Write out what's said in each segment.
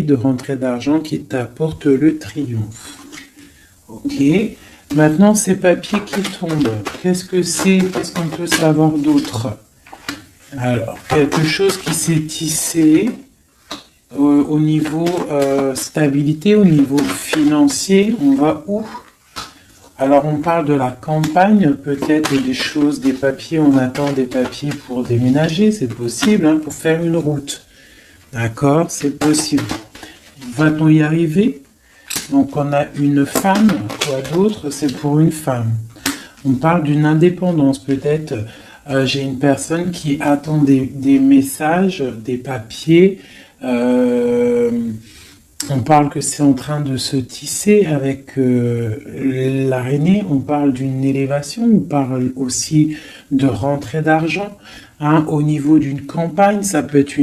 de rentrée d'argent qui t'apporte le triomphe. Ok. Maintenant, ces papiers qui tombent, qu'est-ce que c'est? Qu'est-ce qu'on peut savoir d'autre? Alors, quelque chose qui s'est tissé au niveau stabilité, au niveau financier. On va où? Alors, on parle de la campagne, peut-être des choses, des papiers. On attend des papiers pour déménager, c'est possible, hein, pour faire une route. D'accord, c'est possible. Va-t-on y arriver? Donc, on a une femme, quoi d'autre? C'est pour une femme. On parle d'une indépendance, peut-être. J'ai une personne qui attend des messages, des papiers. On parle que c'est en train de se tisser avec l'araignée. On parle d'une élévation. On parle aussi de rentrée d'argent. Hein, au niveau d'une campagne, ça peut être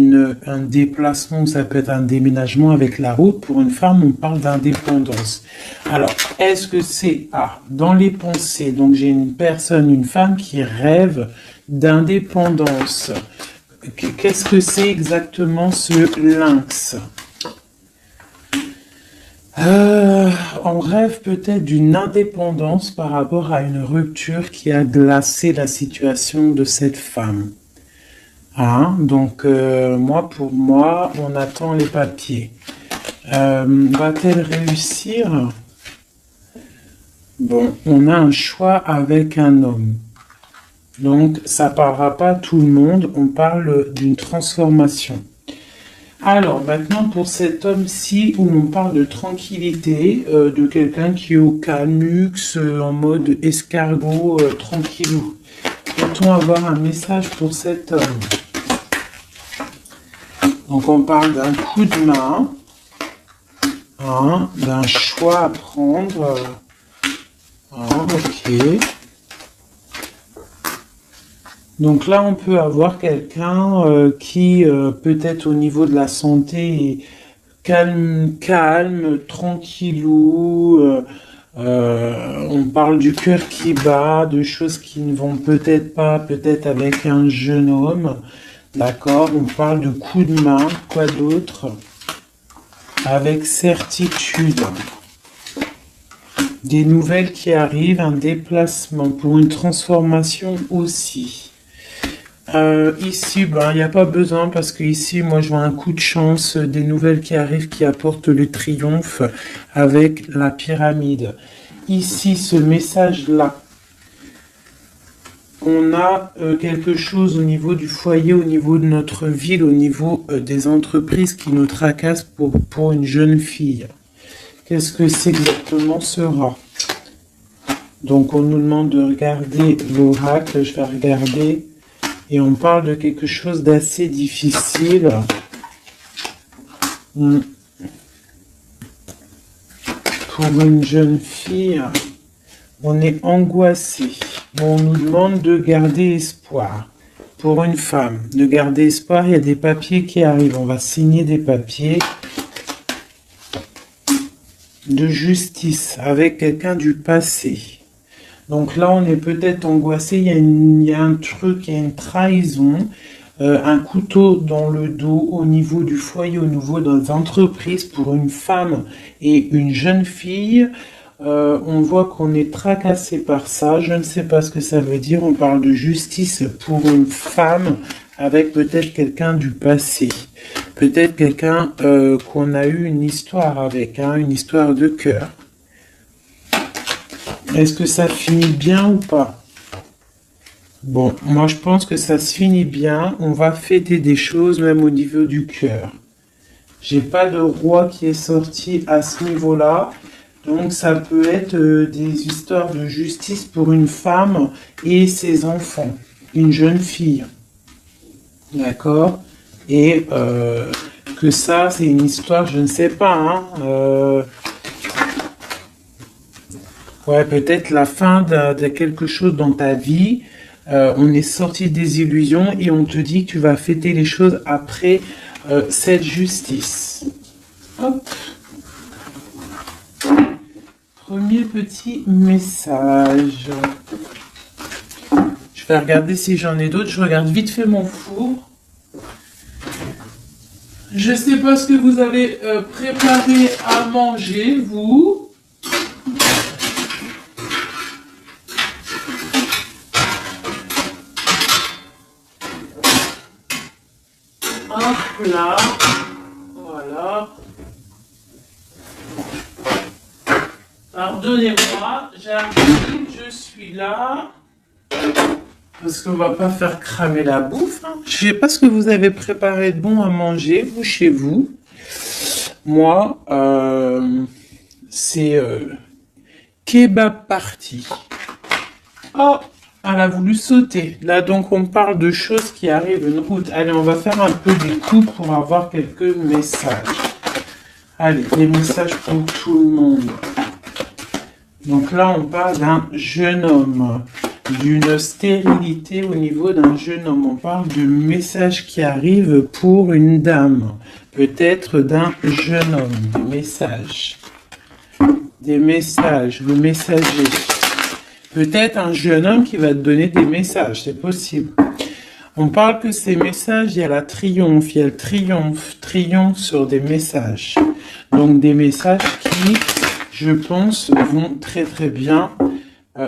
un déplacement, ça peut être un déménagement avec la route. Pour une femme, on parle d'indépendance. Alors, est-ce que c'est dans les pensées? Donc, j'ai une personne, une femme qui rêve d'indépendance. Qu'est-ce que c'est exactement ce lynx? On rêve peut-être d'une indépendance par rapport à une rupture qui a glacé la situation de cette femme. Hein? Donc, pour moi, on attend les papiers. Va-t-elle réussir? Bon, on a un choix avec un homme. Donc, ça ne parlera pas à tout le monde, on parle d'une transformation. Alors, maintenant, pour cet homme-ci, où on parle de tranquillité, de quelqu'un qui est au calmux, en mode escargot, tranquillou. Peut-on avoir un message pour cet homme? Donc, on parle d'un coup de main, hein, d'un choix à prendre. Ok. Donc là, on peut avoir quelqu'un qui, peut-être au niveau de la santé, est calme, tranquillou. On parle du cœur qui bat, de choses qui ne vont peut-être pas, peut-être avec un jeune homme. D'accord, on parle de coup de main, quoi d'autre? Avec certitude. Des nouvelles qui arrivent, un déplacement pour une transformation aussi. Ici, il n'y a pas besoin parce que ici, moi, je vois un coup de chance, des nouvelles qui arrivent qui apportent le triomphe avec la pyramide. Ici, ce message-là, on a quelque chose au niveau du foyer, au niveau de notre ville, au niveau des entreprises qui nous tracassent pour une jeune fille. Qu'est-ce que c'est exactement sera? Donc, on nous demande de regarder l'oracle. Je vais regarder. Et on parle de quelque chose d'assez difficile. Pour une jeune fille, on est angoissé. On nous demande de garder espoir. Pour une femme, de garder espoir, il y a des papiers qui arrivent. On va signer des papiers de justice avec quelqu'un du passé. Donc là, on est peut-être angoissé, il y a un truc, il y a une trahison, un couteau dans le dos au niveau du foyer, au niveau des entreprises pour une femme et une jeune fille. On voit qu'on est tracassé par ça, je ne sais pas ce que ça veut dire, on parle de justice pour une femme avec peut-être quelqu'un du passé. Peut-être quelqu'un qu'on a eu une histoire avec, hein, une histoire de cœur. Est-ce que ça finit bien ou pas? Bon, moi je pense que ça se finit bien. On va fêter des choses même au niveau du cœur. J'ai pas de roi qui est sorti à ce niveau-là. Donc ça peut être des histoires de justice pour une femme et ses enfants. Une jeune fille. D'accord? Et que ça, c'est une histoire, je ne sais pas, hein. Ouais, peut-être la fin de quelque chose dans ta vie. On est sorti des illusions et on te dit que tu vas fêter les choses après cette justice. Hop. Premier petit message. Je vais regarder si j'en ai d'autres. Je regarde vite fait mon four. Je sais pas ce que vous allez préparer à manger, vous. Hop là. Voilà. Pardonnez-moi, j'arrive, je suis là. Parce qu'on va pas faire cramer la bouffe. Hein. Je sais pas ce que vous avez préparé de bon à manger, vous, chez vous. Moi, c'est kebab party. Oh, elle a voulu sauter. Là, donc, on parle de choses qui arrivent une route. Allez, on va faire un peu des coups pour avoir quelques messages. Allez, des messages pour tout le monde. Donc là, on parle d'un jeune homme, d'une stérilité au niveau d'un jeune homme. On parle de messages qui arrivent pour une dame, peut-être d'un jeune homme. Des messages, le messager. Peut-être un jeune homme qui va te donner des messages, c'est possible. On parle que ces messages, il y a la triomphe, il y a le triomphe sur des messages. Donc des messages qui, je pense, vont très très bien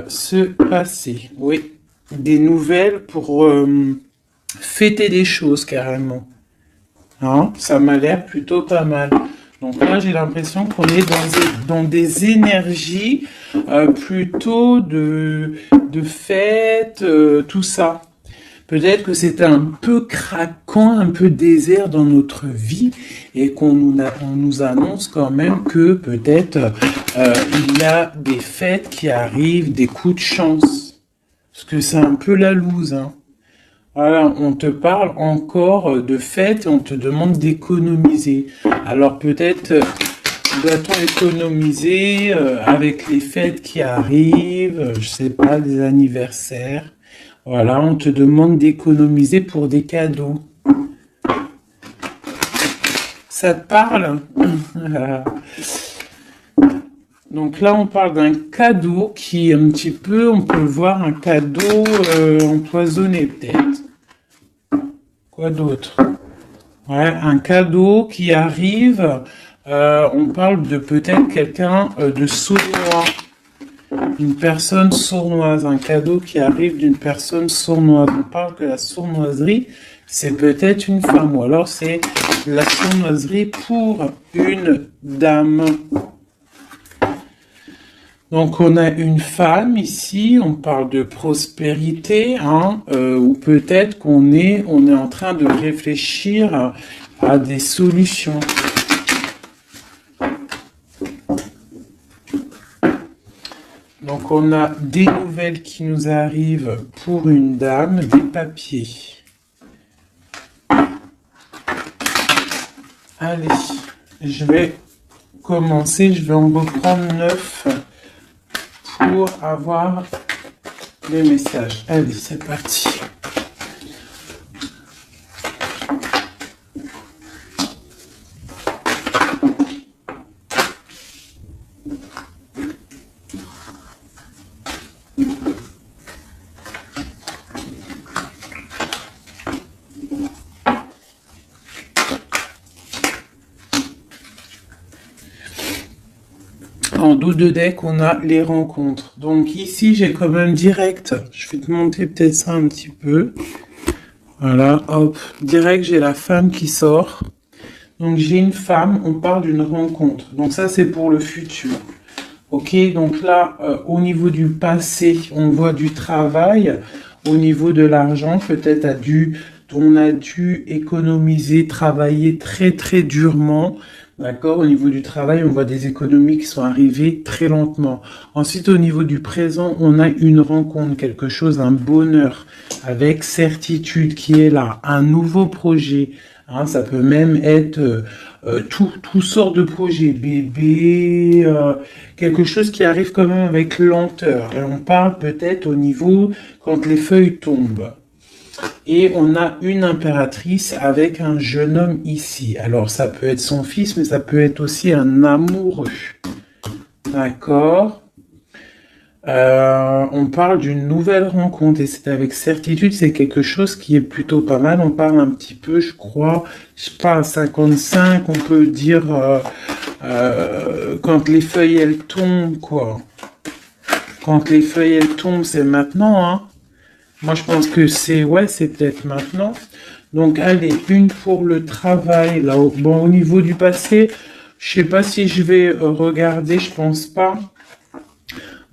se passer. Oui, des nouvelles pour fêter des choses carrément. Hein, ça m'a l'air plutôt pas mal. Donc là, j'ai l'impression qu'on est dans des énergies plutôt de fête, tout ça. Peut-être que c'est un peu craquant, un peu désert dans notre vie et on nous annonce quand même que peut-être il y a des fêtes qui arrivent, des coups de chance. Parce que c'est un peu la loose, hein. Voilà, on te parle encore de fêtes et on te demande d'économiser. Alors peut-être doit-on économiser avec les fêtes qui arrivent, je sais pas, des anniversaires. Voilà, on te demande d'économiser pour des cadeaux. Ça te parle? Donc là, on parle d'un cadeau qui est un petit peu, on peut voir un cadeau empoisonné peut-être. Quoi d'autre? Ouais, un cadeau qui arrive, on parle de peut-être quelqu'un de sournois. Une personne sournoise, un cadeau qui arrive d'une personne sournoise. On parle que la sournoiserie, c'est peut-être une femme, ou alors c'est la sournoiserie pour une dame. Donc on a une femme ici, on parle de prospérité, hein, ou peut-être qu'on est en train de réfléchir à des solutions. Donc on a des nouvelles qui nous arrivent pour une dame, des papiers. Allez, je vais commencer, je vais en reprendre 9 pour avoir les messages. Allez, c'est parti. En dos de deck, on a les rencontres. Donc ici, j'ai quand même direct. Je vais te monter peut-être ça un petit peu. Voilà, hop. Direct, j'ai la femme qui sort. Donc j'ai une femme, on parle d'une rencontre. Donc ça, c'est pour le futur. Ok, donc là, au niveau du passé, on voit du travail. Au niveau de l'argent, peut-être on a dû économiser, travailler très très durement. D'accord, au niveau du travail, on voit des économies qui sont arrivées très lentement. Ensuite, au niveau du présent, on a une rencontre, quelque chose, un bonheur, avec certitude qui est là, un nouveau projet. Hein, ça peut même être tout sort de projets, bébé, quelque chose qui arrive quand même avec lenteur. Et on parle peut-être au niveau quand les feuilles tombent. Et on a une impératrice avec un jeune homme ici. Alors, ça peut être son fils, mais ça peut être aussi un amoureux. D'accord. On parle d'une nouvelle rencontre et c'est avec certitude, c'est quelque chose qui est plutôt pas mal. On parle un petit peu, je crois, je sais pas, à 55, on peut dire quand les feuilles elles tombent, quoi. Quand les feuilles elles tombent, c'est maintenant, hein. Moi, je pense que c'est peut-être maintenant. Donc, allez, une pour le travail, là. Bon, au niveau du passé, je sais pas si je vais regarder, je pense pas.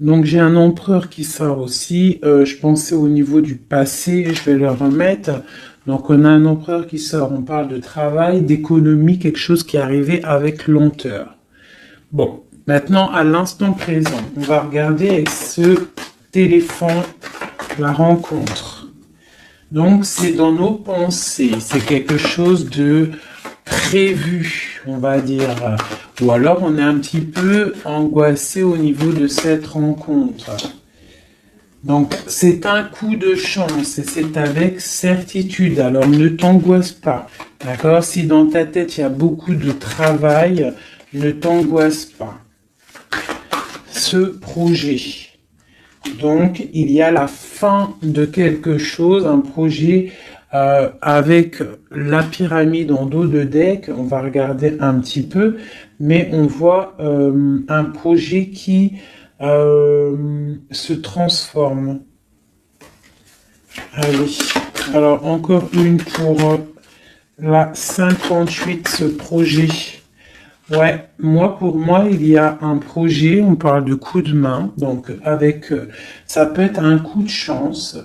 Donc, j'ai un empereur qui sort aussi. Je pensais au niveau du passé, je vais le remettre. Donc, on a un empereur qui sort. On parle de travail, d'économie, quelque chose qui est arrivé avec lenteur. Bon, maintenant, à l'instant présent, on va regarder avec ce téléphone la rencontre. Donc, c'est dans nos pensées. C'est quelque chose de prévu, on va dire. Ou alors, on est un petit peu angoissé au niveau de cette rencontre. Donc, c'est un coup de chance et c'est avec certitude. Alors, ne t'angoisse pas. D'accord? Si dans ta tête, il y a beaucoup de travail, ne t'angoisse pas. Ce projet. Donc, il y a la fin de quelque chose, un projet avec la pyramide en dos de deck. On va regarder un petit peu, mais on voit un projet qui se transforme. Allez, alors encore une pour la 58, ce projet. Ouais, pour moi, il y a un projet, on parle de coup de main, donc ça peut être un coup de chance,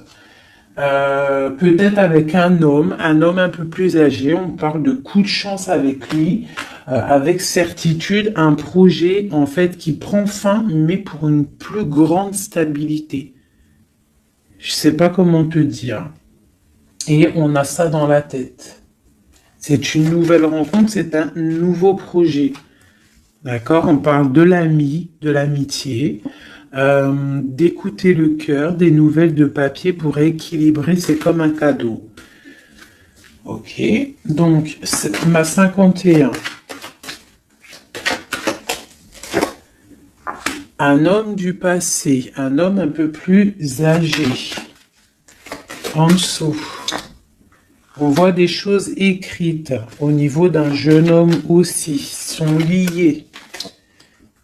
peut-être avec un homme un peu plus âgé, on parle de coup de chance avec lui, avec certitude, un projet, en fait, qui prend fin, mais pour une plus grande stabilité. Je sais pas comment te dire. Et on a ça dans la tête. C'est une nouvelle rencontre, c'est un nouveau projet. D'accord? On parle de l'ami, de l'amitié, d'écouter le cœur, des nouvelles de papier pour équilibrer, c'est comme un cadeau. Ok, donc ma 51. Un homme du passé, un homme un peu plus âgé. En dessous. On voit des choses écrites au niveau d'un jeune homme aussi, sont liées.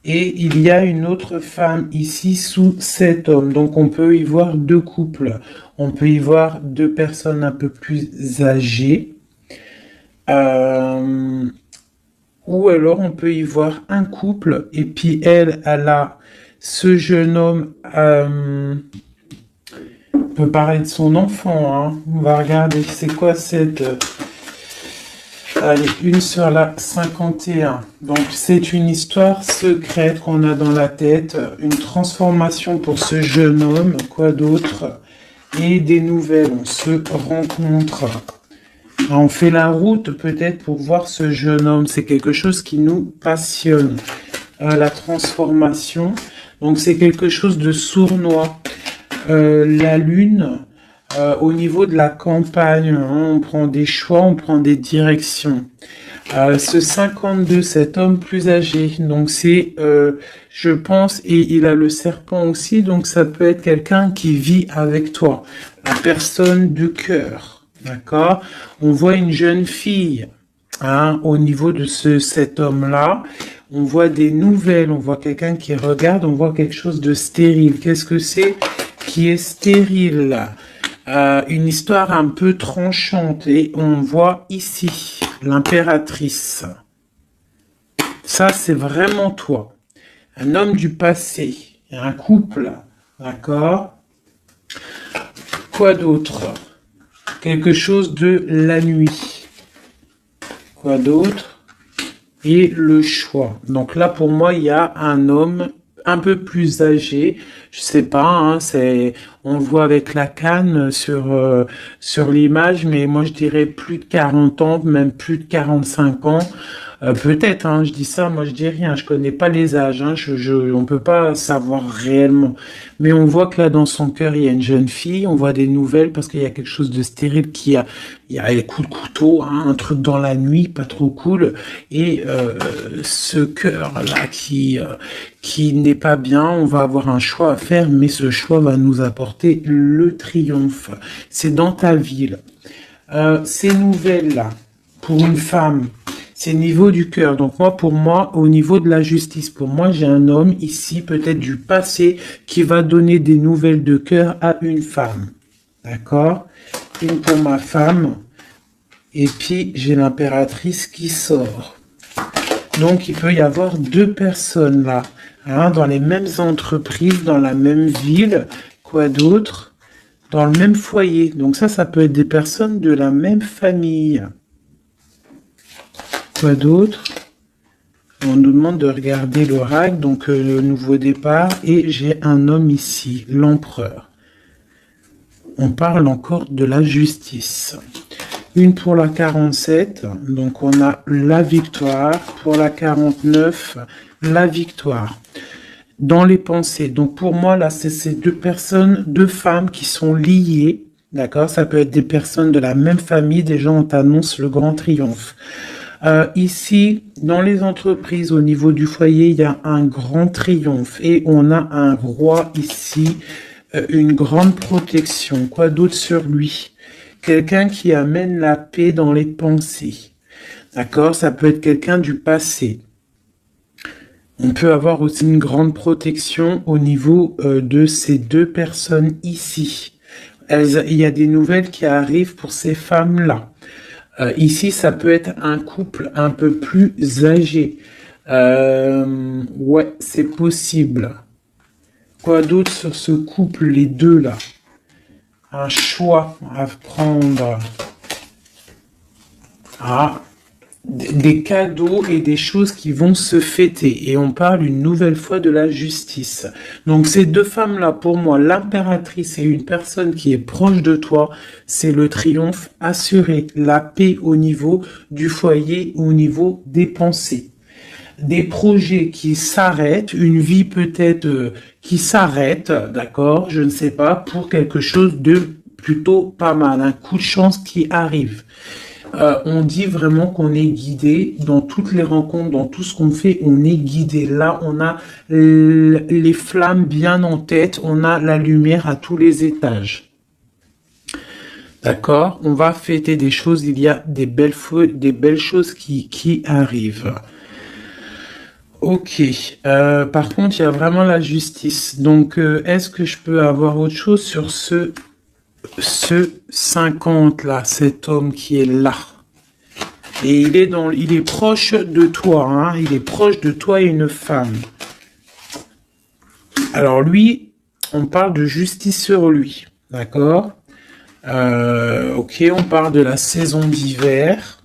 Et il y a une autre femme ici sous cet homme. Donc on peut y voir deux couples. On peut y voir deux personnes un peu plus âgées. Ou alors on peut y voir un couple. Et puis elle a ce jeune homme... peut paraître son enfant, hein. On va regarder, c'est quoi cette... Allez, une sur la 51. Donc, c'est une histoire secrète qu'on a dans la tête, une transformation pour ce jeune homme, quoi d'autre, et des nouvelles, on se rencontre. On fait la route peut-être pour voir ce jeune homme, c'est quelque chose qui nous passionne. La transformation, donc c'est quelque chose de sournois. La lune, au niveau de la campagne, hein, on prend des choix, on prend des directions. Ce 52, cet homme plus âgé, donc c'est, je pense, et il a le serpent aussi, donc ça peut être quelqu'un qui vit avec toi, la personne de cœur, d'accord? On voit une jeune fille, hein, au niveau de cet homme-là. On voit des nouvelles, on voit quelqu'un qui regarde, on voit quelque chose de stérile. Qu'est-ce que c'est qui est stérile? Une histoire un peu tranchante. Et on voit ici l'impératrice. Ça, c'est vraiment toi. Un homme du passé. Un couple. D'accord? Quoi d'autre? Quelque chose de la nuit. Quoi d'autre? Et le choix. Donc là, pour moi, il y a un homme un peu plus âgé. Je sais pas, hein, On le voit avec la canne sur l'image, mais moi je dirais plus de 40 ans, même plus de 45 ans. Peut-être, hein, je dis ça, moi je dis rien, je connais pas les âges, hein, on peut pas savoir réellement. Mais on voit que là dans son cœur il y a une jeune fille, on voit des nouvelles parce qu'il y a quelque chose de stérile il y a les coups de couteau, hein, un truc dans la nuit, pas trop cool. Et ce cœur là qui n'est pas bien, on va avoir un choix à faire, mais ce choix va nous apporter le triomphe. C'est dans ta ville. Ces nouvelles là, pour une femme. C'est niveau du cœur. Donc moi, pour moi, au niveau de la justice, pour moi, j'ai un homme ici, peut-être du passé, qui va donner des nouvelles de cœur à une femme. D'accord? Une pour ma femme. Et puis, j'ai l'impératrice qui sort. Donc, il peut y avoir deux personnes là, hein, dans les mêmes entreprises, dans la même ville. Quoi d'autre? Dans le même foyer. Donc ça peut être des personnes de la même famille. Quoi d'autre? On nous demande de regarder l'oracle, donc le nouveau départ, et j'ai un homme ici, l'empereur. On parle encore de la justice. Une pour la 47, donc on a la victoire. Pour la 49, la victoire. Dans les pensées, donc pour moi, là, c'est ces deux personnes, deux femmes qui sont liées, d'accord? Ça peut être des personnes de la même famille, des gens on t'annonce le grand triomphe. Ici, dans les entreprises, au niveau du foyer, il y a un grand triomphe et on a un roi ici, une grande protection. Quoi d'autre sur lui? Quelqu'un qui amène la paix dans les pensées. D'accord? Ça peut être quelqu'un du passé. On peut avoir aussi une grande protection au niveau de ces deux personnes ici. Il y a des nouvelles qui arrivent pour ces femmes-là. Ici, ça peut être un couple un peu plus âgé. Ouais, c'est possible. Quoi d'autre sur ce couple, les deux là? Un choix à prendre. Ah, des cadeaux et des choses qui vont se fêter. Et on parle une nouvelle fois de la justice. Donc ces deux femmes-là, pour moi, l'impératrice et une personne qui est proche de toi, c'est le triomphe assuré, la paix au niveau du foyer, au niveau des pensées. Des projets qui s'arrêtent, une vie peut-être qui s'arrête, d'accord, je ne sais pas, pour quelque chose de plutôt pas mal, un coup de chance qui arrive. On dit vraiment qu'on est guidé dans toutes les rencontres, dans tout ce qu'on fait, on est guidé. Là, on a les flammes bien en tête, on a la lumière à tous les étages. D'accord? On va fêter des choses, il y a des belles choses qui arrivent. Ok. Par contre, il y a vraiment la justice. Donc, est-ce que je peux avoir autre chose sur ce 50 là, cet homme qui est là? Et il est proche de toi, hein, il est proche de toi et une femme. Alors lui, on parle de justice sur lui, d'accord? Ok, on parle de la saison d'hiver.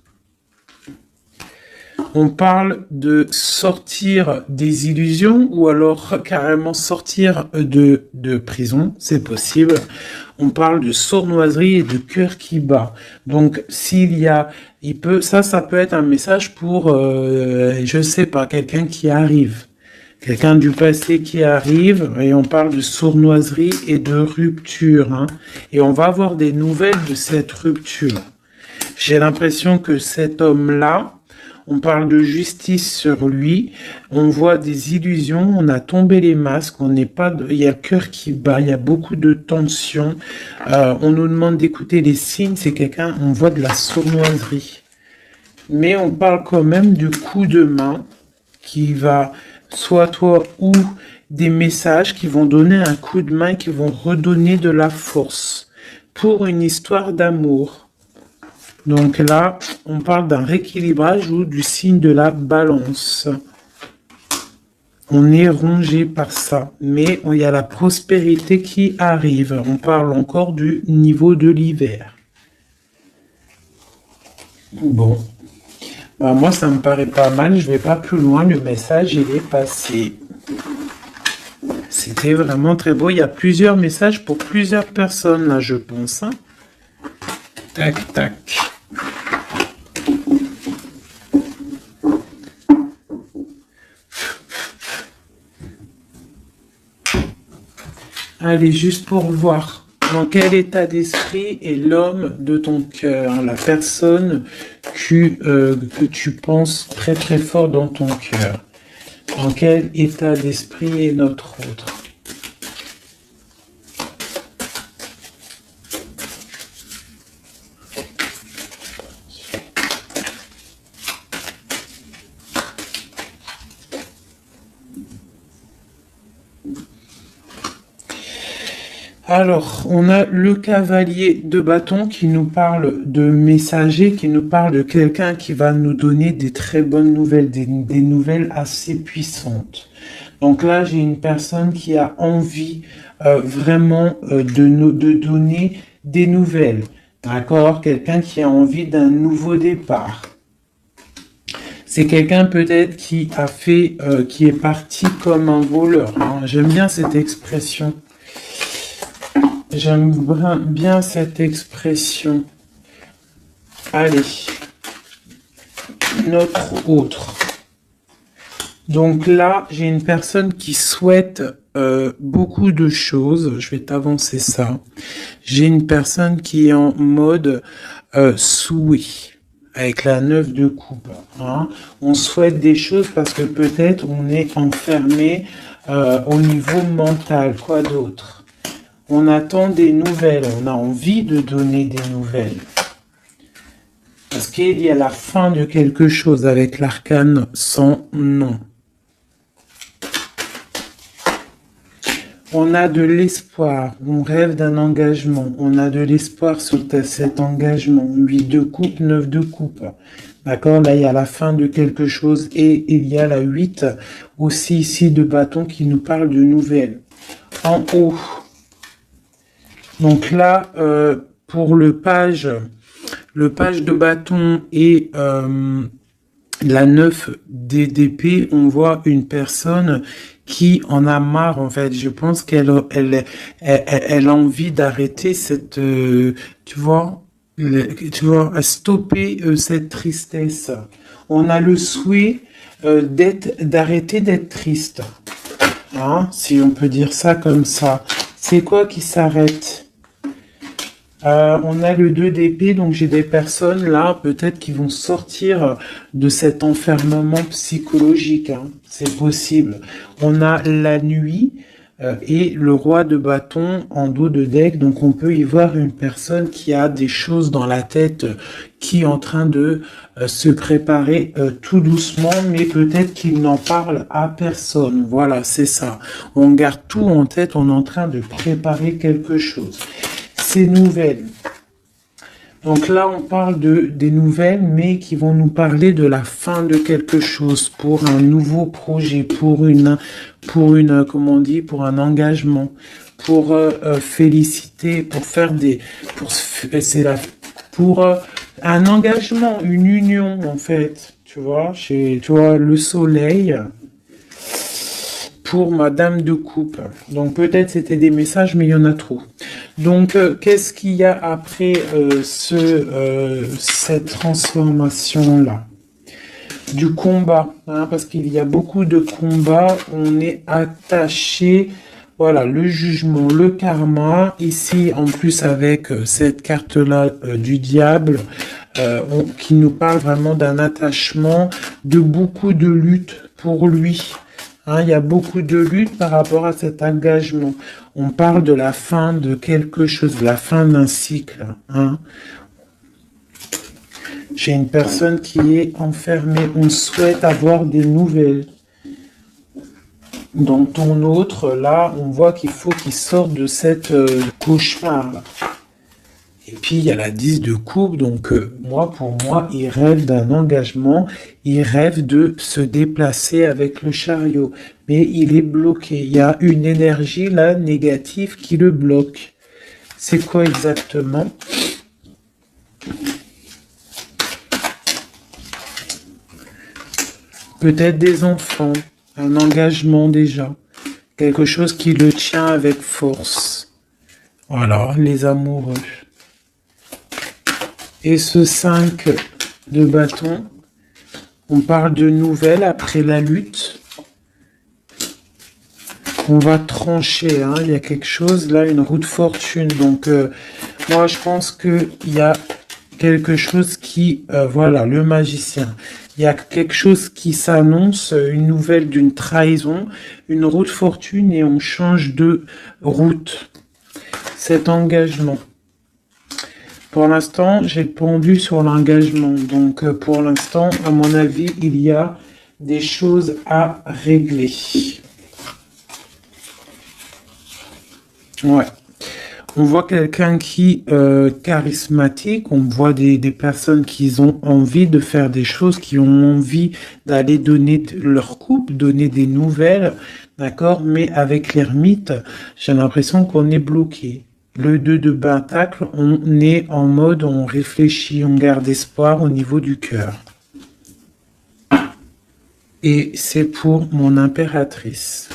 On parle de sortir des illusions ou alors carrément sortir de prison, c'est possible. On parle de sournoiserie et de cœur qui bat. Donc ça peut être un message pour, je sais pas, quelqu'un qui arrive. Quelqu'un du passé qui arrive, et on parle de sournoiserie et de rupture, hein. Et on va avoir des nouvelles de cette rupture. J'ai l'impression que cet homme-là, on parle de justice sur lui, on voit des illusions, on a tombé les masques, il y a le cœur qui bat, il y a beaucoup de tension. On nous demande d'écouter les signes, c'est quelqu'un, on voit de la sournoiserie. Mais on parle quand même du coup de main qui va, soit toi ou des messages qui vont donner un coup de main, qui vont redonner de la force pour une histoire d'amour. Donc là, on parle d'un rééquilibrage ou du signe de la balance. On est rongé par ça, mais il y a la prospérité qui arrive. On parle encore du niveau de l'hiver. Bon, moi ça me paraît pas mal, je vais pas plus loin, le message il est passé. c'était vraiment très beau. Il y a plusieurs messages pour plusieurs personnes, là, je pense. Hein. Tac, tac. Allez, juste pour voir dans quel état d'esprit est l'homme de ton cœur, la personne que tu penses très très fort dans ton cœur. Dans quel état d'esprit est notre autre? Alors, on a le cavalier de bâton qui nous parle de messager, qui nous parle de quelqu'un qui va nous donner des très bonnes nouvelles, des nouvelles assez puissantes. Donc là, j'ai une personne qui a envie vraiment de donner des nouvelles. D'accord? Quelqu'un qui a envie d'un nouveau départ. C'est quelqu'un peut-être qui a fait, qui est parti comme un voleur. Hein. J'aime bien cette expression. J'aime bien cette expression. Allez, notre autre. Donc là, j'ai une personne qui souhaite beaucoup de choses. Je vais t'avancer ça. J'ai une personne qui est en mode souhait, avec la 9 de coupe. Hein. On souhaite des choses parce que peut-être on est enfermé au niveau mental. Quoi d'autre? On attend des nouvelles, on a envie de donner des nouvelles. Parce qu'il y a la fin de quelque chose avec l'arcane sans nom. On a de l'espoir, on rêve d'un engagement, on a de l'espoir sur cet engagement. 8 de coupe, 9 de coupe. D'accord, là il y a la fin de quelque chose et il y a la 8 aussi ici de bâton qui nous parle de nouvelles. En haut. Donc là, pour le page de bâton et la 9 d'épée, on voit une personne qui en a marre, en fait. Je pense qu'elle a envie d'arrêter cette, tu vois, stopper cette tristesse. On a le souhait d'arrêter d'être triste. Hein, si on peut dire ça comme ça. C'est quoi qui s'arrête? On a le 2 d'épée, donc j'ai des personnes là, peut-être qui vont sortir de cet enfermement psychologique. Hein. C'est possible. On a la nuit et le roi de bâton en dos de deck, donc on peut y voir une personne qui a des choses dans la tête, qui est en train de se préparer tout doucement, mais peut-être qu'il n'en parle à personne. Voilà, c'est ça. On garde tout en tête, on est en train de préparer quelque chose. Ces nouvelles. Donc là, on parle des nouvelles, mais qui vont nous parler de la fin de quelque chose, pour un nouveau projet, pour comment on dit, pour un engagement, pour féliciter, pour faire pour un engagement, une union en fait, tu vois, le soleil. Pour Madame de Coupe. Donc peut-être c'était des messages, mais il y en a trop. Donc qu'est-ce qu'il y a après cette transformation-là? Du combat, hein, parce qu'il y a beaucoup de combats, on est attaché, voilà, le jugement, le karma, ici en plus avec cette carte-là du diable, qui nous parle vraiment d'un attachement, de beaucoup de lutte pour lui. Hein, il y a beaucoup de lutte par rapport à cet engagement. On parle de la fin de quelque chose, de la fin d'un cycle. Hein. J'ai une personne qui est enfermée. On souhaite avoir des nouvelles. Dans ton autre, là, on voit qu'il faut qu'il sorte de cette cauchemar. Et puis, il y a la 10 de coupe, donc pour moi, il rêve d'un engagement, il rêve de se déplacer avec le chariot, mais il est bloqué. Il y a une énergie, là, négative qui le bloque. C'est quoi exactement? Peut-être des enfants, un engagement déjà, quelque chose qui le tient avec force. Voilà, les amoureux. Et ce 5 de bâton, on parle de nouvelles après la lutte. On va trancher, hein. Il y a quelque chose, là, une roue de fortune. Donc, moi, je pense qu'il y a quelque chose qui... voilà, le magicien. Il y a quelque chose qui s'annonce, une nouvelle d'une trahison, une roue de fortune, et on change de route. Cet engagement. Pour l'instant, j'ai pendu sur l'engagement. Donc, pour l'instant, à mon avis, il y a des choses à régler. Ouais. On voit quelqu'un qui charismatique, on voit des personnes qui ont envie de faire des choses, qui ont envie d'aller donner leur couple, donner des nouvelles, d'accord? Mais avec l'ermite, j'ai l'impression qu'on est bloqué. Le 2 de pentacle, on est en mode, on réfléchit, on garde espoir au niveau du cœur. Et c'est pour mon impératrice.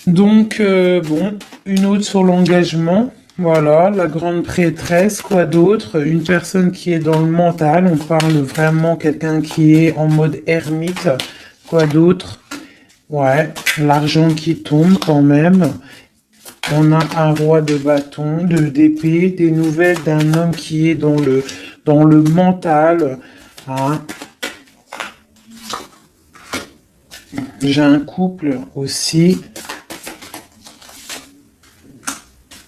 Donc, bon, une autre sur l'engagement. Voilà, la grande prêtresse, quoi d'autre? Une personne qui est dans le mental. On parle vraiment quelqu'un qui est en mode ermite. Quoi d'autre? Ouais, l'argent qui tombe quand même. On a un roi de bâton, d'épée, des nouvelles d'un homme qui est dans le mental. Hein. J'ai un couple aussi.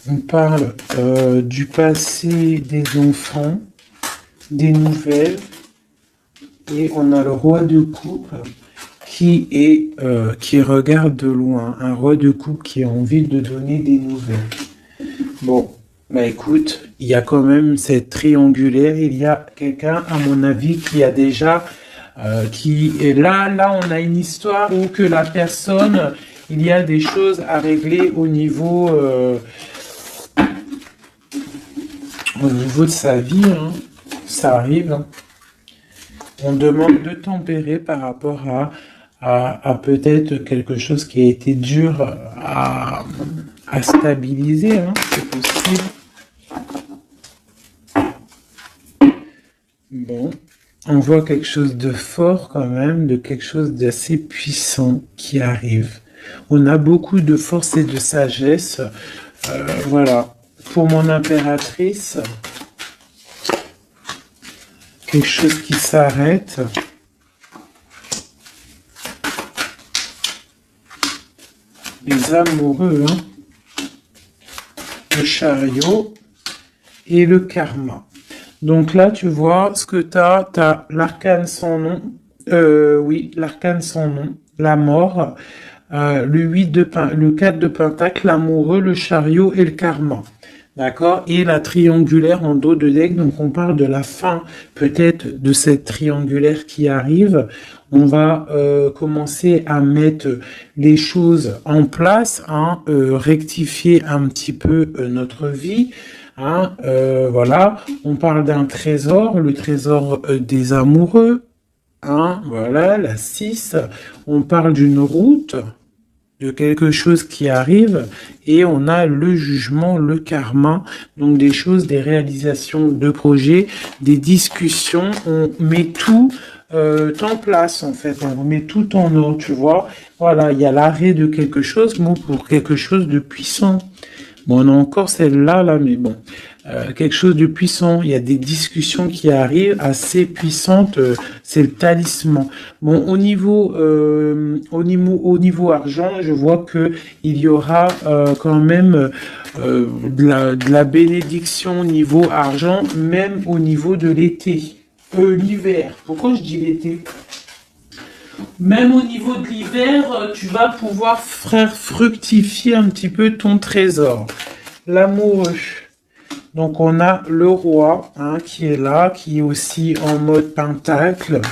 On parle du passé des enfants, des nouvelles. Et on a le roi de coupe qui regarde de loin. Un roi de coupe qui a envie de donner des nouvelles. Bon, bah écoute, il y a quand même cette triangulaire. Il y a quelqu'un, à mon avis, qui a déjà... qui est là, on a une histoire où que la personne... Il y a des choses à régler au niveau de sa vie. Hein. Ça arrive. Hein. On demande de tempérer par rapport à peut-être quelque chose qui a été dur à stabiliser. Hein. C'est possible. Bon. On voit quelque chose de fort quand même, de quelque chose d'assez puissant qui arrive. On a beaucoup de force et de sagesse. Voilà. Pour mon impératrice, quelque chose qui s'arrête. Les amoureux, hein. Le chariot et le karma. Donc là, tu vois ce que tu as l'arcane sans nom. Oui, l'arcane sans nom. La mort. Le 4 de pentacle, l'amoureux, le chariot et le karma. D'accord? Et la triangulaire en dos de deck. Donc on parle de la fin peut-être de cette triangulaire qui arrive. On va commencer à mettre les choses en place, hein, rectifier un petit peu notre vie. Hein, voilà, on parle d'un trésor, le trésor des amoureux. Hein, voilà, la 6. On parle d'une route, de quelque chose qui arrive. Et on a le jugement, le karma. Donc des choses, des réalisations de projets, des discussions. On met tout en place, en fait. On met tout en ordre, tu vois. Voilà, il y a l'arrêt de quelque chose, mais pour quelque chose de puissant. Bon, on a encore celle-là, là, mais bon, quelque chose de puissant. Il y a des discussions qui arrivent assez puissantes. C'est le talisman. Bon, au niveau argent, je vois que il y aura quand même de la bénédiction au niveau argent, même au niveau de l'été, l'hiver. Pourquoi je dis l'été? Même au niveau de l'hiver, tu vas pouvoir fructifier un petit peu ton trésor. L'amoureux. Donc on a le roi, hein, qui est là, qui est aussi en mode pentacle.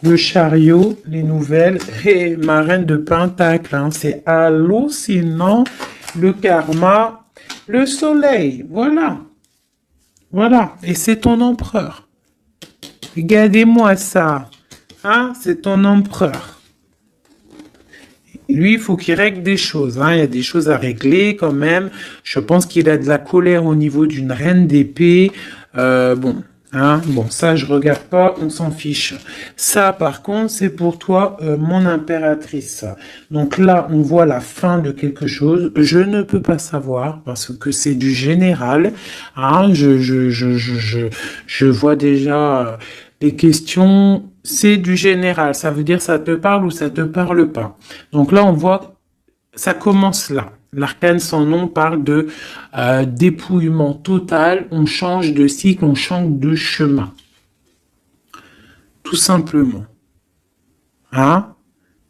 Le chariot, les nouvelles, et ma reine de pentacle. Hein, c'est hallucinant. Le karma, le soleil. Voilà. Voilà. Et c'est ton empereur. Regardez-moi ça. Hein, c'est ton empereur. Lui, il faut qu'il règle des choses. Hein. Il y a des choses à régler quand même. Je pense qu'il a de la colère au niveau d'une reine d'épée. Bon, hein, bon, ça, je regarde pas, on s'en fiche. Ça, par contre, c'est pour toi, mon impératrice. Donc là, on voit la fin de quelque chose. Je ne peux pas savoir parce que c'est du général. Hein. Je vois déjà les questions. C'est du général. Ça veut dire ça te parle ou ça te parle pas. Donc là, on voit, ça commence là. L'arcane sans nom parle de dépouillement total. On change de cycle, on change de chemin. Tout simplement. Hein?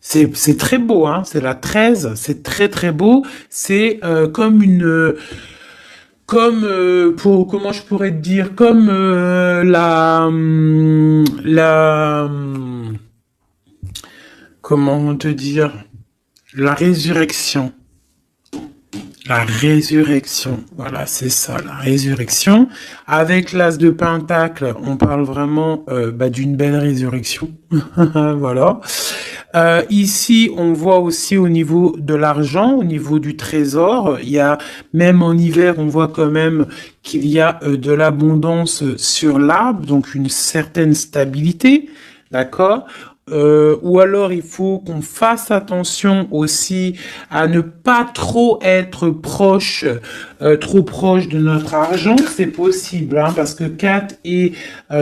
C'est très beau, hein? C'est la 13, c'est très très beau. C'est comme une... pour comment je pourrais te dire, comme comment te dire, la résurrection. La résurrection, voilà, c'est ça, la résurrection. Avec l'as de pentacle, on parle vraiment d'une belle résurrection. Voilà. Ici, on voit aussi au niveau de l'argent, au niveau du trésor, il y a, même en hiver, on voit quand même qu'il y a de l'abondance sur l'arbre, donc une certaine stabilité, d'accord? Ou alors il faut qu'on fasse attention aussi à ne pas trop être proche, trop proche de notre argent, c'est possible, hein, parce que 4 et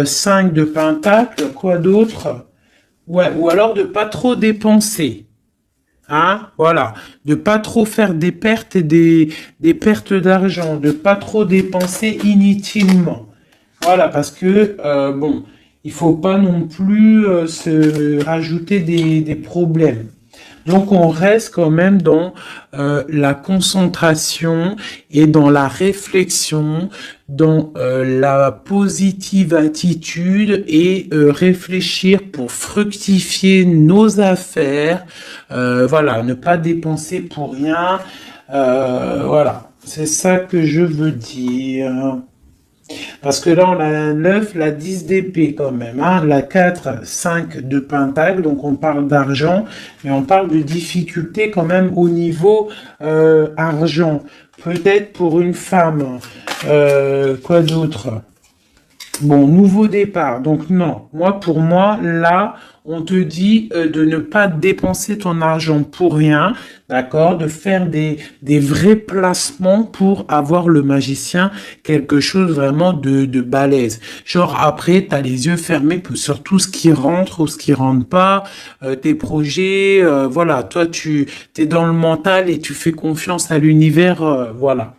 5 de pentacle, quoi d'autre? Ouais, ou alors de pas trop dépenser. Hein, voilà, de pas trop faire des pertes et des pertes d'argent, de pas trop dépenser inutilement. Voilà, parce que bon, il faut pas non plus se rajouter des problèmes. Donc on reste quand même dans la concentration et dans la réflexion, dans la positive attitude et réfléchir pour fructifier nos affaires. Voilà, ne pas dépenser pour rien. Voilà, c'est ça que je veux dire. Parce que là, on a la 9, la 10 d'épée quand même, hein, la 4, 5 de pentacle, donc on parle d'argent, mais on parle de difficulté quand même au niveau argent. Peut-être pour une femme, quoi d'autre? Bon, nouveau départ. Donc non, pour moi, là, on te dit de ne pas dépenser ton argent pour rien, d'accord? De faire des vrais placements pour avoir le magicien quelque chose vraiment de balèze. Genre après, t'as les yeux fermés sur tout ce qui rentre ou ce qui rentre pas, tes projets, voilà. Toi, tu t'es dans le mental et tu fais confiance à l'univers, voilà.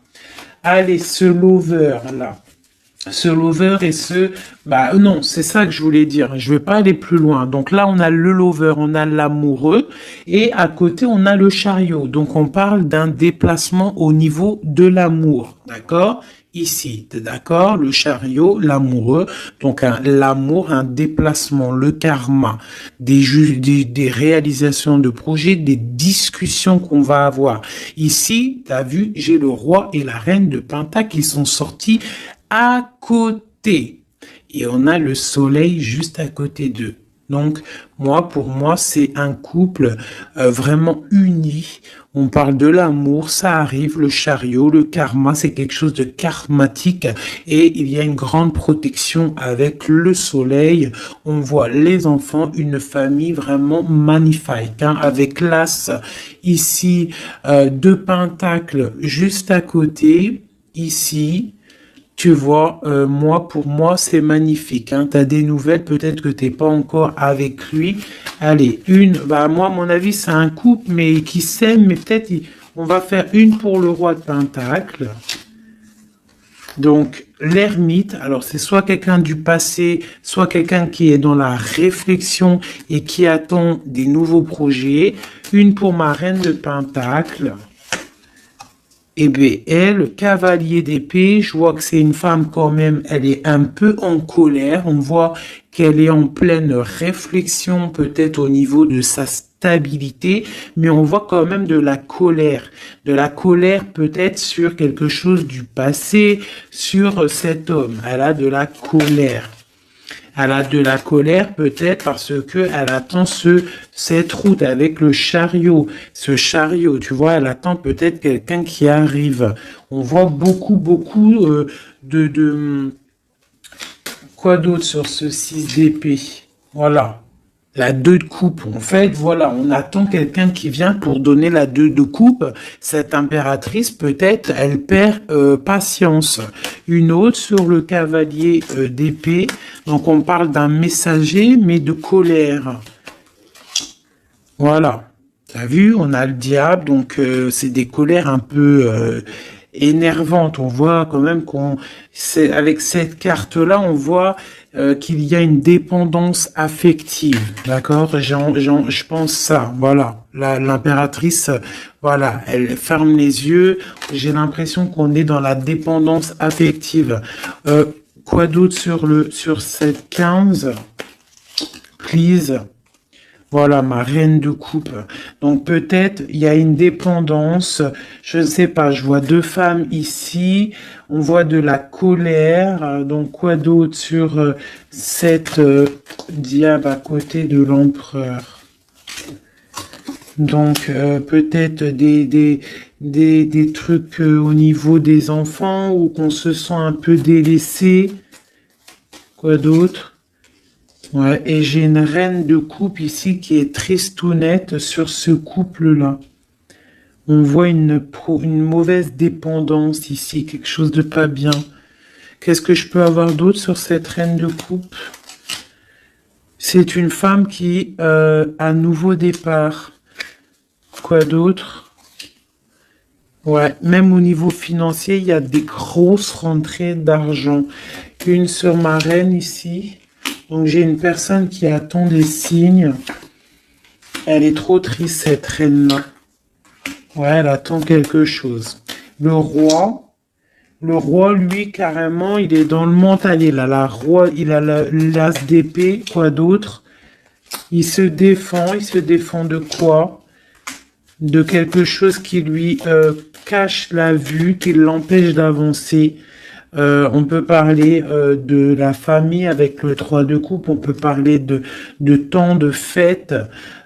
Allez, ce lover là. Ce lover et non, c'est ça que je voulais dire. Je vais pas aller plus loin. Donc là, on a le lover, on a l'amoureux et à côté, on a le chariot. Donc on parle d'un déplacement au niveau de l'amour. D'accord? Ici, t'es d'accord? Le chariot, l'amoureux. Donc l'amour, un déplacement, le karma, des réalisations de projets, des discussions qu'on va avoir. Ici, t'as vu, j'ai le roi et la reine de Pentacle qui sont sortis à côté. Et on a le soleil juste à côté d'eux. Donc, pour moi, c'est un couple vraiment uni. On parle de l'amour, ça arrive, le chariot, le karma, c'est quelque chose de karmatique. Et il y a une grande protection avec le soleil. On voit les enfants, une famille vraiment magnifique, hein, avec l'as ici, de pentacle juste à côté, ici. Tu vois, pour moi, c'est magnifique. Hein. Tu as des nouvelles, peut-être que tu n'es pas encore avec lui. Allez, moi, à mon avis, c'est un couple, mais qui s'aime, mais peut-être on va faire une pour le roi de Pentacle. Donc, l'ermite, alors c'est soit quelqu'un du passé, soit quelqu'un qui est dans la réflexion et qui attend des nouveaux projets. Une pour ma reine de Pentacle. Eh bien, elle, cavalier d'épée, je vois que c'est une femme quand même, elle est un peu en colère. On voit qu'elle est en pleine réflexion, peut-être au niveau de sa stabilité, mais on voit quand même de la colère. De la colère peut-être sur quelque chose du passé, sur cet homme. Elle a de la colère. Elle a de la colère peut-être parce que elle attend cette route avec le chariot. Ce chariot, tu vois, elle attend peut-être quelqu'un qui arrive. On voit beaucoup quoi d'autre sur ce 6 d'épée? Voilà. La 2 de coupe. En fait, voilà, on attend quelqu'un qui vient pour donner la 2 de coupe. Cette impératrice, peut-être, elle perd patience. Une autre sur le cavalier d'épée. Donc, on parle d'un messager, mais de colère. Voilà. T'as vu, on a le diable, donc c'est des colères un peu énervantes. On voit quand même avec cette carte-là, on voit qu'il y a une dépendance affective, d'accord? Je pense ça, voilà. L'impératrice, voilà, elle ferme les yeux. J'ai l'impression qu'on est dans la dépendance affective. Quoi d'autre sur cette 15? Please. Voilà, ma reine de coupe. Donc peut-être il y a une dépendance, je ne sais pas, je vois 2 femmes ici, on voit de la colère, donc quoi d'autre sur cette diable à côté de l'empereur? Donc peut-être des trucs au niveau des enfants ou qu'on se sent un peu délaissé. Quoi d'autre? Ouais, et j'ai une reine de coupe ici qui est tristounette sur ce couple-là. On voit une mauvaise dépendance ici, quelque chose de pas bien. Qu'est-ce que je peux avoir d'autre sur cette reine de coupe? C'est une femme qui a un nouveau départ. Quoi d'autre? Ouais, même au niveau financier, il y a des grosses rentrées d'argent. Une sur ma reine ici. Donc j'ai une personne qui attend des signes. Elle est trop triste, cette reine-là. Ouais, elle attend quelque chose. Le roi, lui, carrément, il est dans le mental. Il a l'as d'épée, quoi d'autre? Il se défend de quoi? De quelque chose qui lui cache la vue, qui l'empêche d'avancer. On peut parler de la famille avec le 3 de coupe, on peut parler de temps de fête,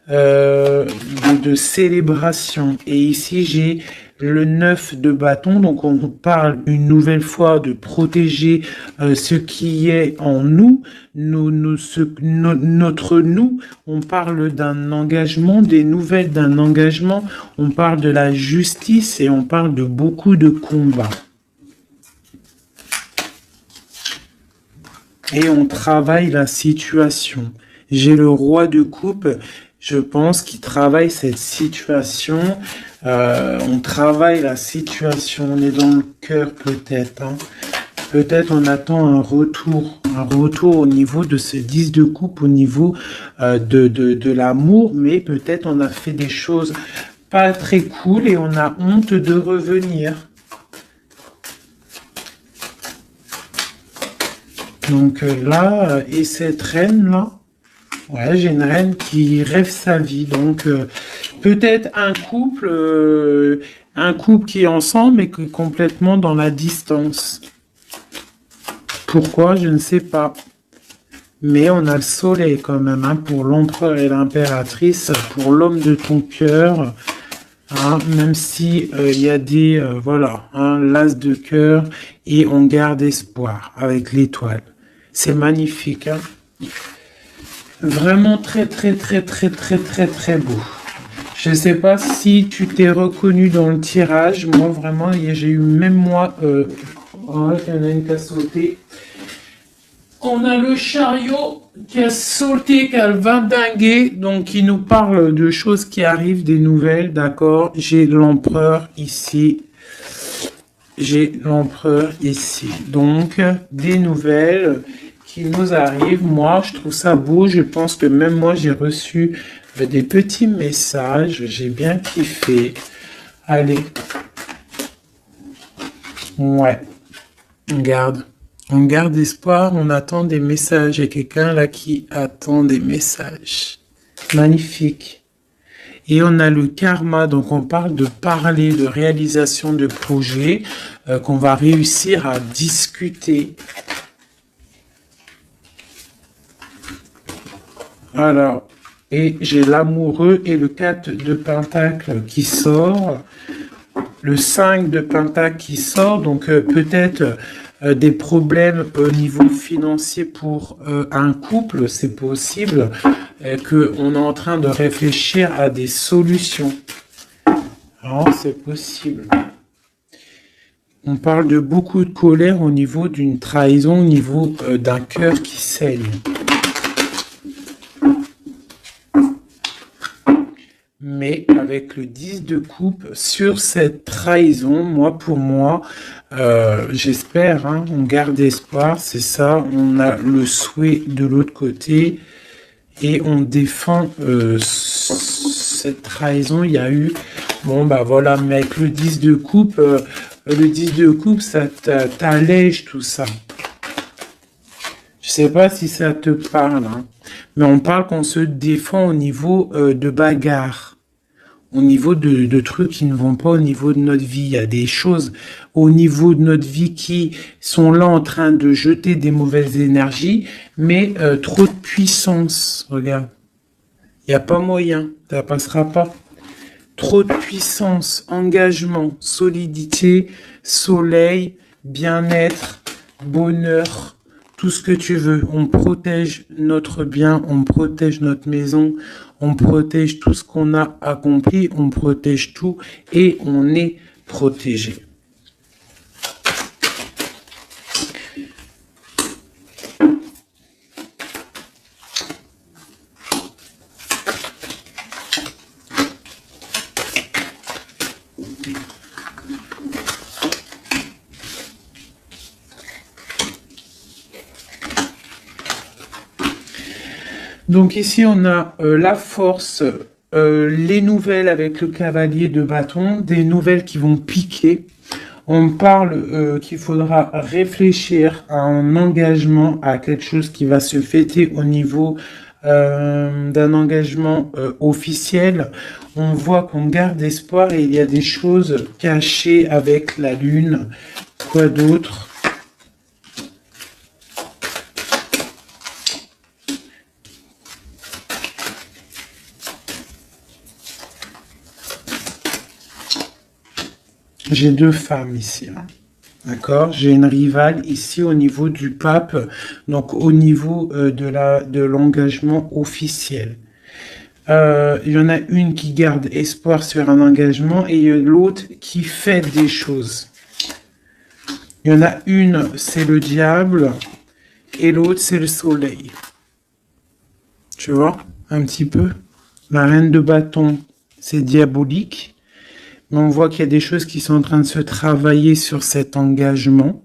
de célébration. Et ici, j'ai le 9 de bâton, donc on parle une nouvelle fois de protéger ce qui est en nous, notre nous. On parle d'un engagement, des nouvelles d'un engagement, on parle de la justice et on parle de beaucoup de combats. Et on travaille la situation. J'ai le roi de coupe, je pense, qui travaille cette situation. On travaille la situation, on est dans le cœur peut-être. Hein. Peut-être on attend un retour au niveau de ce 10 de coupe, au niveau de l'amour, mais peut-être on a fait des choses pas très cool et on a honte de revenir. Donc là, et cette reine-là, ouais, j'ai une reine qui rêve sa vie. Donc peut-être un couple qui est ensemble mais qui est complètement dans la distance. Pourquoi? Je ne sais pas. Mais on a le soleil quand même, hein, pour l'empereur et l'impératrice, pour l'homme de ton cœur. Hein, même si il y a des voilà, hein, l'as de cœur et on garde espoir avec l'étoile. C'est magnifique, hein. Vraiment très beau. Je ne sais pas si tu t'es reconnu dans le tirage. Moi vraiment, j'ai eu même moi. Oh, il y en a une qui a sauté. On a le chariot qui a sauté, qui a vindingué, donc qui nous parle de choses qui arrivent, des nouvelles, d'accord. J'ai l'empereur ici. Donc des nouvelles qui nous arrivent. Moi, je trouve ça beau. Je pense que même moi, j'ai reçu des petits messages. J'ai bien kiffé. Allez. Ouais. On garde espoir. On attend des messages. Il y a quelqu'un là qui attend des messages. Magnifique. Et on a le karma, donc on parle de parler, de réalisation de projets qu'on va réussir à discuter. Alors, et j'ai l'amoureux et le 4 de Pentacle qui sort. Le 5 de Pentacle qui sort. Donc, peut-être des problèmes au niveau financier pour un couple. C'est possible qu'on est en train de réfléchir à des solutions. Alors, c'est possible. On parle de beaucoup de colère au niveau d'une trahison, au niveau d'un cœur qui saigne. Mais avec le 10 de coupe sur cette trahison, pour moi, j'espère, hein, on garde espoir, c'est ça, on a le souhait de l'autre côté et on défend cette trahison. Il y a eu, bon bah voilà, mais avec le 10 de coupe, ça t'allège tout ça. Je sais pas si ça te parle, hein, mais on parle qu'on se défend au niveau de bagarre, au niveau de trucs qui ne vont pas au niveau de notre vie. Il y a des choses au niveau de notre vie qui sont là en train de jeter des mauvaises énergies, mais trop de puissance, regarde. Il n'y a pas moyen, ça passera pas. Trop de puissance, engagement, solidité, soleil, bien-être, bonheur, tout ce que tu veux. On protège notre bien, on protège notre maison, on protège tout ce qu'on a accompli, on protège tout et on est protégé. Donc ici, on a la force, les nouvelles avec le cavalier de bâton, des nouvelles qui vont piquer. On parle qu'il faudra réfléchir à un engagement, à quelque chose qui va se fêter au niveau d'un engagement officiel. On voit qu'on garde espoir et il y a des choses cachées avec la lune. Quoi d'autre ? J'ai deux femmes ici, hein. D'accord? J'ai une rivale ici au niveau du pape, donc au niveau de l'engagement officiel. Il y en a une qui garde espoir sur un engagement et l'autre qui fait des choses. Il y en a une, c'est le diable et l'autre, c'est le soleil. Tu vois? Un petit peu. La reine de bâton, c'est diabolique. Mais on voit qu'il y a des choses qui sont en train de se travailler sur cet engagement.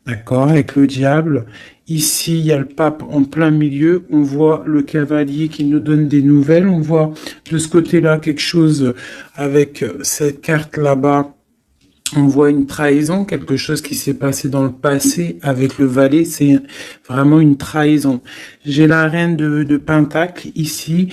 D'accord, avec le diable. Ici, il y a le pape en plein milieu. On voit le cavalier qui nous donne des nouvelles. On voit de ce côté-là quelque chose avec cette carte là-bas. On voit une trahison, quelque chose qui s'est passé dans le passé avec le valet, c'est vraiment une trahison. J'ai la reine de Pentacle ici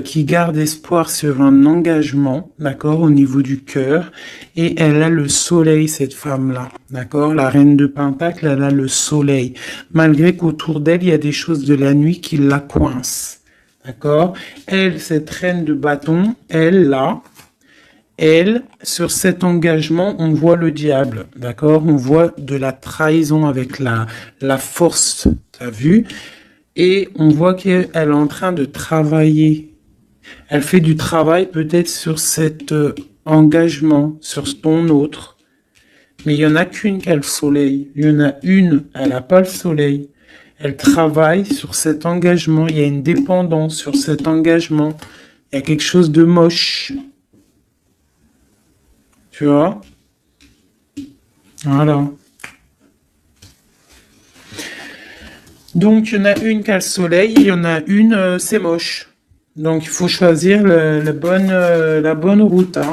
qui garde espoir sur un engagement, d'accord, au niveau du cœur, et elle a le soleil, cette femme-là, d'accord, la reine de Pentacle, elle a le soleil, malgré qu'autour d'elle, il y a des choses de la nuit qui la coincent, d'accord. Elle, cette reine de bâton, elle, là, elle, sur cet engagement, on voit le diable, d'accord? On voit de la trahison avec la force, t'as vu? Et on voit qu'elle est en train de travailler. Elle fait du travail peut-être sur cet engagement, sur ton autre. Mais il y en a qu'une qui a le soleil. Il y en a une, elle n'a pas le soleil. Elle travaille sur cet engagement. Il y a une dépendance sur cet engagement. Il y a quelque chose de moche. Tu vois? Voilà. Donc, il y en a une qui a le soleil, il y en a une, c'est moche. Donc, il faut choisir la bonne route, hein.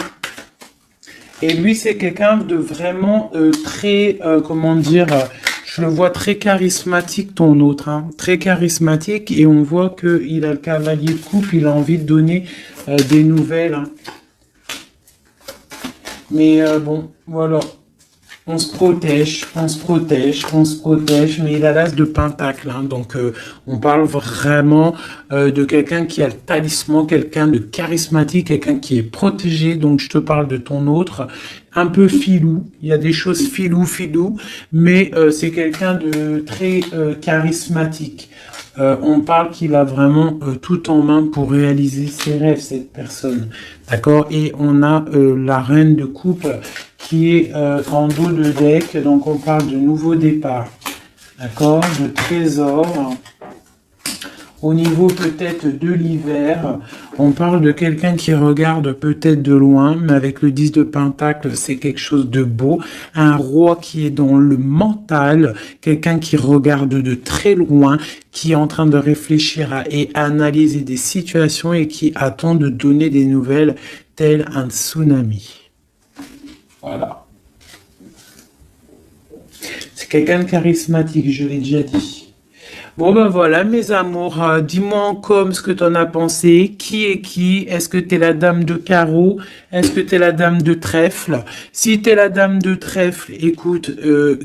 Et lui, c'est quelqu'un de vraiment très, comment dire, je le vois très charismatique, ton autre, hein. Très charismatique, et on voit qu'il a le cavalier de coupe, il a envie de donner des nouvelles, hein. Mais bon, voilà. On se protège, on se protège, on se protège, mais il a l'as de pentacle, hein, donc on parle vraiment de quelqu'un qui a le talisman, quelqu'un de charismatique, quelqu'un qui est protégé, donc je te parle de ton autre, un peu filou, il y a des choses filou, mais c'est quelqu'un de très charismatique. On parle qu'il a vraiment tout en main pour réaliser ses rêves, cette personne. D'accord? Et on a la reine de coupe qui est en dos de deck. Donc, on parle de nouveau départ. D'accord? De trésor. Au niveau peut-être de l'hiver, on parle de quelqu'un qui regarde peut-être de loin, mais avec le 10 de pentacle, c'est quelque chose de beau. Un roi qui est dans le mental, quelqu'un qui regarde de très loin, qui est en train de réfléchir et analyser des situations et qui attend de donner des nouvelles tel un tsunami. Voilà. C'est quelqu'un de charismatique, je l'ai déjà dit. Bon ben voilà mes amours, dis-moi en com ce que t'en as pensé, qui est qui, est-ce que t'es la dame de carreau, est-ce que t'es la dame de trèfle, si t'es la dame de trèfle, écoute,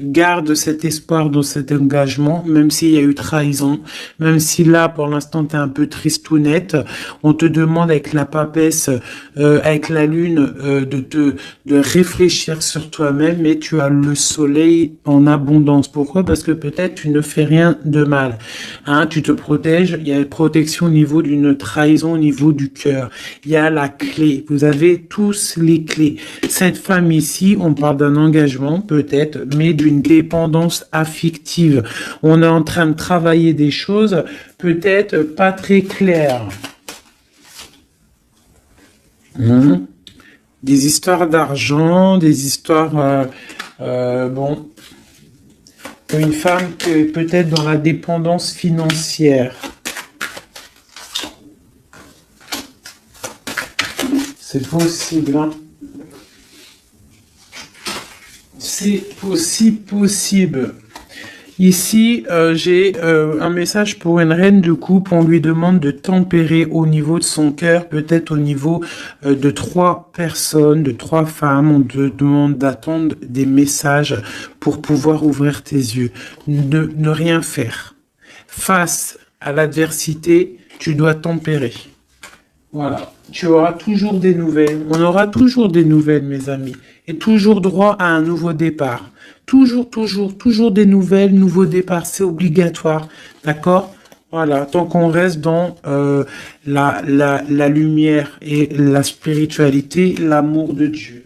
garde cet espoir dans cet engagement, même s'il y a eu trahison, même si là pour l'instant t'es un peu tristounette, on te demande avec la papesse, avec la lune, de réfléchir sur toi-même, mais tu as le soleil en abondance. Pourquoi? Parce que peut-être tu ne fais rien de mal. Hein, tu te protèges, il y a une protection au niveau d'une trahison, au niveau du cœur. Il y a la clé. Vous avez tous les clés. Cette femme ici, on parle d'un engagement peut-être, mais d'une dépendance affective. On est en train de travailler des choses peut-être pas très claires. Des histoires d'argent, des histoires... bon... Une femme qui est peut-être dans la dépendance financière. C'est possible, hein. C'est possible. Ici, j'ai un message pour une reine de coupe. On lui demande de tempérer au niveau de son cœur, peut-être au niveau de 3 personnes, de 3 femmes. On te demande d'attendre des messages pour pouvoir ouvrir tes yeux. Ne rien faire. Face à l'adversité, tu dois tempérer. Voilà. Tu auras toujours des nouvelles. On aura toujours des nouvelles, mes amis. Et toujours droit à un nouveau départ. Toujours des nouvelles, nouveaux départs. C'est obligatoire. D'accord? Voilà. Tant qu'on reste dans la lumière et la spiritualité, l'amour de Dieu.